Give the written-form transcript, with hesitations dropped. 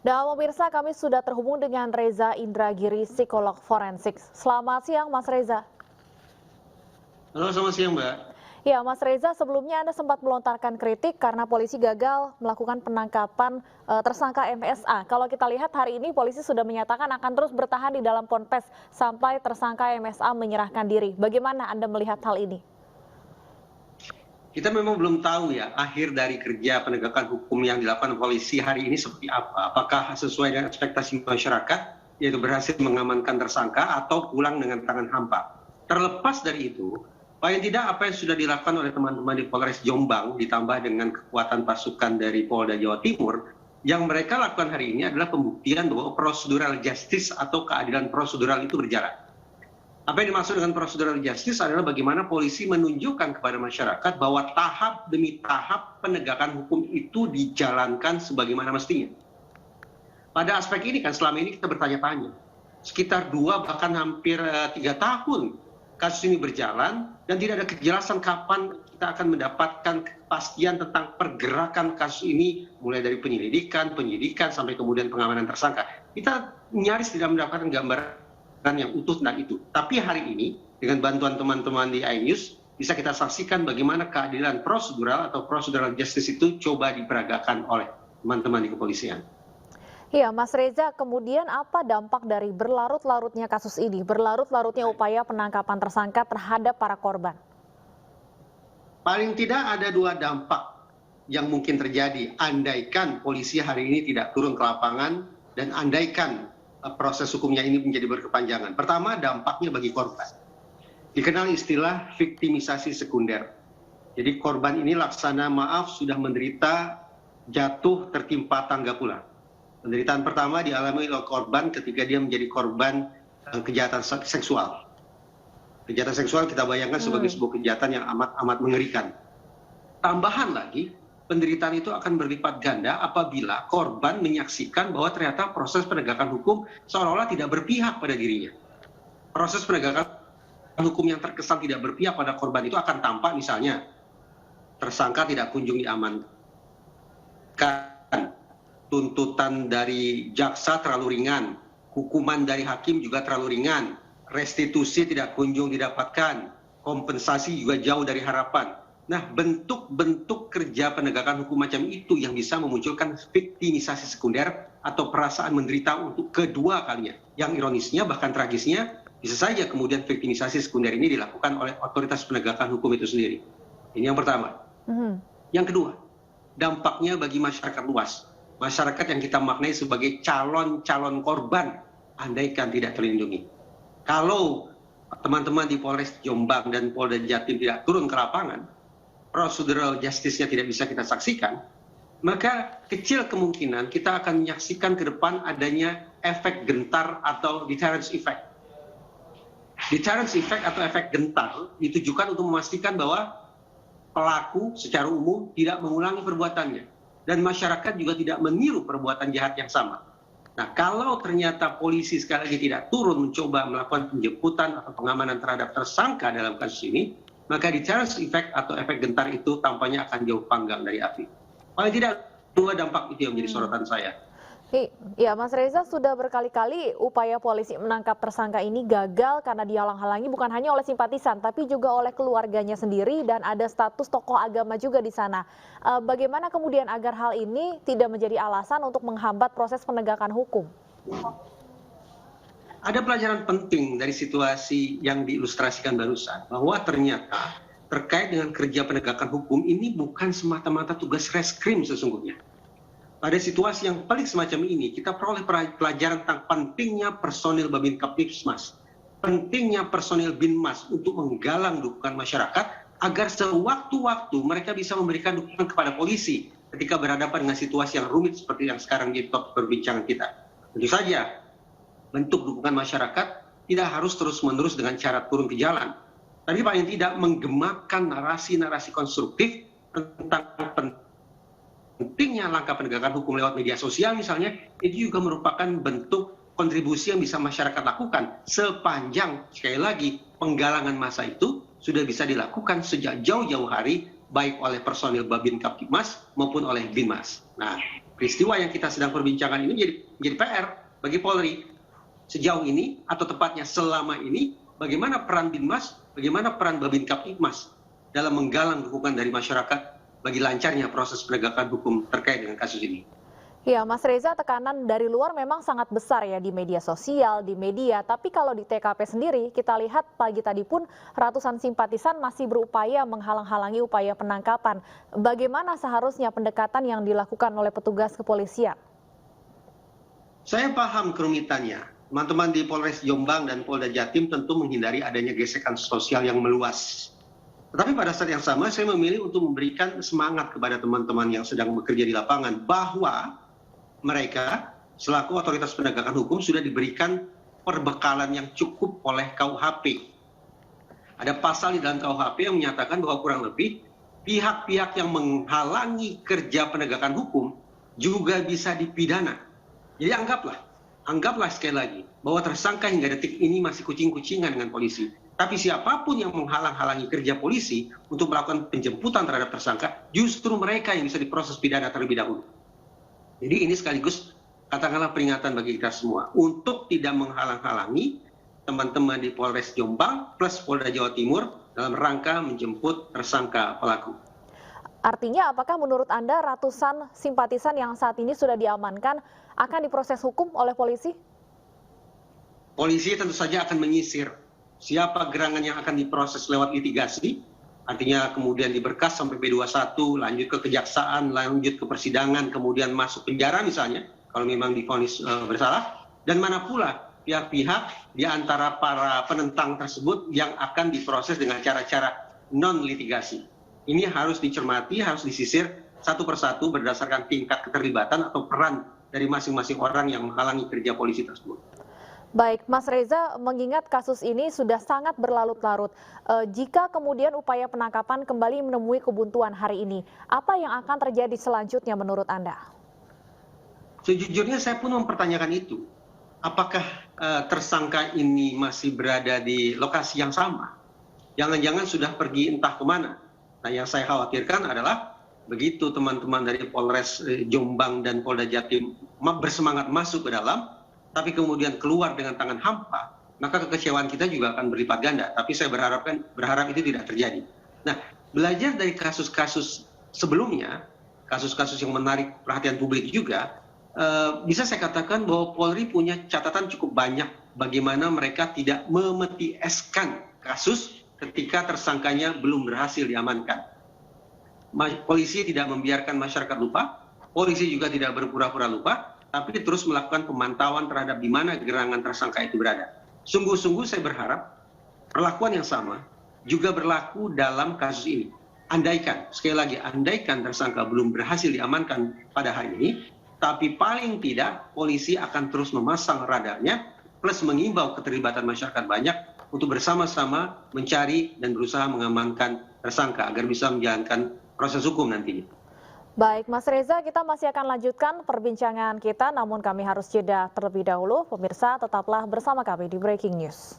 Dan pemirsa, kami sudah terhubung dengan Reza Indragiri, psikolog forensik. Selamat siang, Mas Reza. Halo, selamat siang, Mbak. Ya, Mas Reza, sebelumnya Anda sempat melontarkan kritik karena polisi gagal melakukan penangkapan tersangka MSA. Kalau kita lihat hari ini polisi sudah menyatakan akan terus bertahan di dalam Ponpes sampai tersangka MSA menyerahkan diri. Bagaimana Anda melihat hal ini? Kita memang belum tahu ya akhir dari kerja penegakan hukum yang dilakukan polisi hari ini seperti apa. Apakah sesuai dengan ekspektasi masyarakat, yaitu berhasil mengamankan tersangka atau pulang dengan tangan hampa. Terlepas dari itu, paling tidak apa yang sudah dilakukan oleh teman-teman di Polres Jombang ditambah dengan kekuatan pasukan dari Polda Jawa Timur, yang mereka lakukan hari ini adalah pembuktian bahwa prosedural justice atau keadilan prosedural itu berjalan. Apa yang dimaksud dengan prosedural justice adalah bagaimana polisi menunjukkan kepada masyarakat bahwa tahap demi tahap penegakan hukum itu dijalankan sebagaimana mestinya. Pada aspek ini kan selama ini kita bertanya-tanya. Sekitar 2 bahkan hampir 3 tahun kasus ini berjalan dan tidak ada kejelasan kapan kita akan mendapatkan kepastian tentang pergerakan kasus ini mulai dari penyelidikan, penyidikan sampai kemudian pengamanan tersangka. Kita nyaris tidak mendapatkan gambaran yang utuh tentang itu. Tapi hari ini dengan bantuan teman-teman di iNews bisa kita saksikan bagaimana keadilan prosedural atau prosedural justice itu coba diperagakan oleh teman-teman di kepolisian. Iya, Mas Reza, kemudian apa dampak dari berlarut-larutnya kasus ini, berlarut-larutnya upaya penangkapan tersangka terhadap para korban? Paling tidak ada 2 dampak yang mungkin terjadi andaikan polisi hari ini tidak turun ke lapangan dan andaikan proses hukumnya ini menjadi berkepanjangan. Pertama, dampaknya bagi korban. Dikenal istilah viktimisasi sekunder. Jadi korban ini laksana maaf sudah menderita jatuh tertimpa tangga pula. Penderitaan pertama dialami oleh korban ketika dia menjadi korban kejahatan seksual. Kejahatan seksual kita bayangkan sebagai sebuah kejahatan yang amat mengerikan. Tambahan lagi, penderitaan itu akan berlipat ganda apabila korban menyaksikan bahwa ternyata proses penegakan hukum seolah-olah tidak berpihak pada dirinya. Proses penegakan hukum yang terkesan tidak berpihak pada korban itu akan tampak misalnya tersangka tidak kunjung diamankan, tuntutan dari jaksa terlalu ringan, hukuman dari hakim juga terlalu ringan, restitusi tidak kunjung didapatkan, kompensasi juga jauh dari harapan. Nah, bentuk-bentuk kerja penegakan hukum macam itu yang bisa memunculkan viktimisasi sekunder atau perasaan menderita untuk kedua kalinya. Yang ironisnya, bahkan tragisnya, bisa saja kemudian viktimisasi sekunder ini dilakukan oleh otoritas penegakan hukum itu sendiri. Ini yang pertama. Yang kedua, dampaknya bagi masyarakat luas. Masyarakat yang kita maknai sebagai calon-calon korban, andaikan tidak terlindungi. Kalau teman-teman di Polres Jombang dan Polda Jatim tidak turun ke lapangan, prosedural justice-nya tidak bisa kita saksikan, maka kecil kemungkinan kita akan menyaksikan ke depan adanya efek gentar atau deterrence effect. Deterrence effect atau efek gentar ditujukan untuk memastikan bahwa pelaku secara umum tidak mengulangi perbuatannya dan masyarakat juga tidak meniru perbuatan jahat yang sama. Nah, kalau ternyata polisi sekali lagi tidak turun mencoba melakukan penjemputan atau pengamanan terhadap tersangka dalam kasus ini, maka deterrence effect atau efek gentar itu tampaknya akan jauh panggang dari api. Paling tidak 2 dampak itu yang menjadi sorotan saya. Ya, Mas Reza, sudah berkali-kali upaya polisi menangkap tersangka ini gagal karena dihalang-halangi bukan hanya oleh simpatisan, tapi juga oleh keluarganya sendiri dan ada status tokoh agama juga di sana. Bagaimana kemudian agar hal ini tidak menjadi alasan untuk menghambat proses penegakan hukum? Ada pelajaran penting dari situasi yang diilustrasikan barusan, bahwa ternyata terkait dengan kerja penegakan hukum ini bukan semata-mata tugas reskrim sesungguhnya. Pada situasi yang paling semacam ini, kita peroleh pelajaran tentang pentingnya personil Babin Kaptipmas, pentingnya personil Binmas untuk menggalang dukungan masyarakat agar sewaktu-waktu mereka bisa memberikan dukungan kepada polisi ketika berhadapan dengan situasi yang rumit seperti yang sekarang jadi topik perbincangan kita. Tentu saja, bentuk dukungan masyarakat tidak harus terus-menerus dengan cara turun ke jalan. Tapi paling tidak menggemakkan narasi-narasi konstruktif tentang pentingnya langkah penegakan hukum lewat media sosial misalnya, itu juga merupakan bentuk kontribusi yang bisa masyarakat lakukan sepanjang, sekali lagi, penggalangan massa itu sudah bisa dilakukan sejak jauh-jauh hari, baik oleh personil Babin Kaptipmas maupun oleh Binmas. Nah, peristiwa yang kita sedang perbincangkan ini menjadi PR bagi Polri. Sejauh ini, atau tepatnya selama ini, bagaimana peran Binmas, bagaimana peran Babin Kaptipmas dalam menggalang dukungan dari masyarakat bagi lancarnya proses penegakan hukum terkait dengan kasus ini. Ya, Mas Reza, tekanan dari luar memang sangat besar ya di media sosial, di media. Tapi kalau di TKP sendiri, kita lihat pagi tadi pun ratusan simpatisan masih berupaya menghalang-halangi upaya penangkapan. Bagaimana seharusnya pendekatan yang dilakukan oleh petugas kepolisian? Saya paham kerumitannya. Teman-teman di Polres Jombang dan Polda Jatim tentu menghindari adanya gesekan sosial yang meluas. Tetapi pada saat yang sama, saya memilih untuk memberikan semangat kepada teman-teman yang sedang bekerja di lapangan bahwa mereka selaku otoritas penegakan hukum sudah diberikan perbekalan yang cukup oleh KUHP. Ada pasal di dalam KUHP yang menyatakan bahwa kurang lebih pihak-pihak yang menghalangi kerja penegakan hukum juga bisa dipidana. Jadi anggaplah sekali lagi bahwa tersangka hingga detik ini masih kucing-kucingan dengan polisi. Tapi siapapun yang menghalang-halangi kerja polisi untuk melakukan penjemputan terhadap tersangka, justru mereka yang bisa diproses pidana terlebih dahulu. Jadi ini sekaligus katakanlah peringatan bagi kita semua untuk tidak menghalang-halangi teman-teman di Polres Jombang plus Polda Jawa Timur dalam rangka menjemput tersangka pelaku. Artinya apakah menurut Anda ratusan simpatisan yang saat ini sudah diamankan akan diproses hukum oleh polisi? Polisi tentu saja akan menyisir siapa gerangan yang akan diproses lewat litigasi, artinya kemudian diberkas sampai B21, lanjut ke kejaksaan, lanjut ke persidangan, kemudian masuk penjara misalnya, kalau memang divonis bersalah, dan mana pula pihak-pihak di antara para penentang tersebut yang akan diproses dengan cara-cara non-litigasi. Ini harus dicermati, harus disisir satu persatu berdasarkan tingkat keterlibatan atau peran dari masing-masing orang yang menghalangi kerja polisi tersebut. Baik, Mas Reza, mengingat kasus ini sudah sangat berlarut-larut, jika kemudian upaya penangkapan kembali menemui kebuntuan hari ini, apa yang akan terjadi selanjutnya menurut Anda? Sejujurnya saya pun mempertanyakan itu. Apakah tersangka ini masih berada di lokasi yang sama? Jangan-jangan sudah pergi entah kemana. Nah, yang saya khawatirkan adalah begitu teman-teman dari Polres Jombang dan Polda Jatim bersemangat masuk ke dalam, tapi kemudian keluar dengan tangan hampa, maka kekecewaan kita juga akan berlipat ganda. Tapi saya berharap itu tidak terjadi. Nah, belajar dari kasus-kasus sebelumnya, kasus-kasus yang menarik perhatian publik juga, bisa saya katakan bahwa Polri punya catatan cukup banyak bagaimana mereka tidak memetieskan kasus ketika tersangkanya belum berhasil diamankan. Polisi tidak membiarkan masyarakat lupa, polisi juga tidak berpura-pura lupa, tapi terus melakukan pemantauan terhadap di mana gerangan tersangka itu berada. Sungguh-sungguh saya berharap perlakuan yang sama juga berlaku dalam kasus ini. Andaikan, sekali lagi, andaikan tersangka belum berhasil diamankan pada hari ini, tapi paling tidak polisi akan terus memasang radarnya, plus mengimbau keterlibatan masyarakat banyak untuk bersama-sama mencari dan berusaha mengamankan tersangka agar bisa menjalankan proses hukum nantinya. Baik, Mas Reza, kita masih akan lanjutkan perbincangan kita, namun kami harus jeda terlebih dahulu. Pemirsa, tetaplah bersama kami di Breaking News.